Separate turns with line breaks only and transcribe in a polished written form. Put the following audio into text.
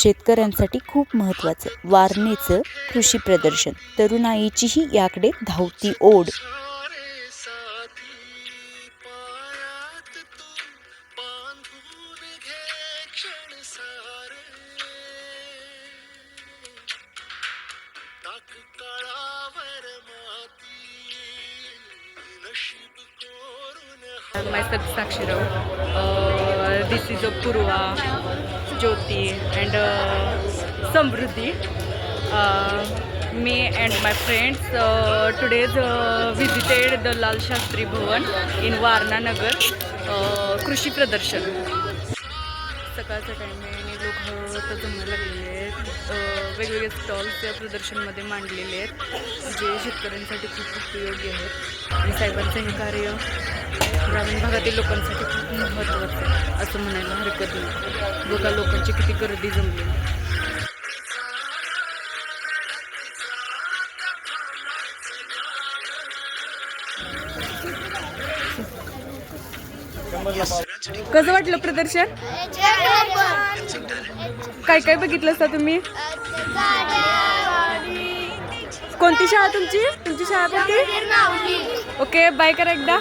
शेतकऱ्यांसाठी खूप महत्त्वाचं वारणेचं कृषी प्रदर्शन. तरुणाईचीही याकडे धावती ओढ.
Myself Sakshi Rao. This is Purva, Jyoti, and Samruddhi. Me and my friends today's visited the Lal Shastri Bhavan in Varna Nagar. कृषी प्रदर्शन. सकाळचा टाईम आहे आणि लोक आता जमायला लागलेले आहेत. वेगवेगळे स्टॉल्स या प्रदर्शनमध्ये मांडलेले आहेत जे शेतकऱ्यांसाठी खूप उपयोगी आहेत आणि साहेबांचं हे कार्य ग्रामीण भागातील लोकांसाठी खूप महत्त्वाचं आहे असं म्हणायला हरकत नाही. बघा लोकांची किती गर्दी जमली. कसं वाटलं प्रदर्शन? काय काय बघितलं असता तुम्ही? कोणती शाळा तुमची? तुमची शाळा कोणती? ओके, बाय करा एकदा.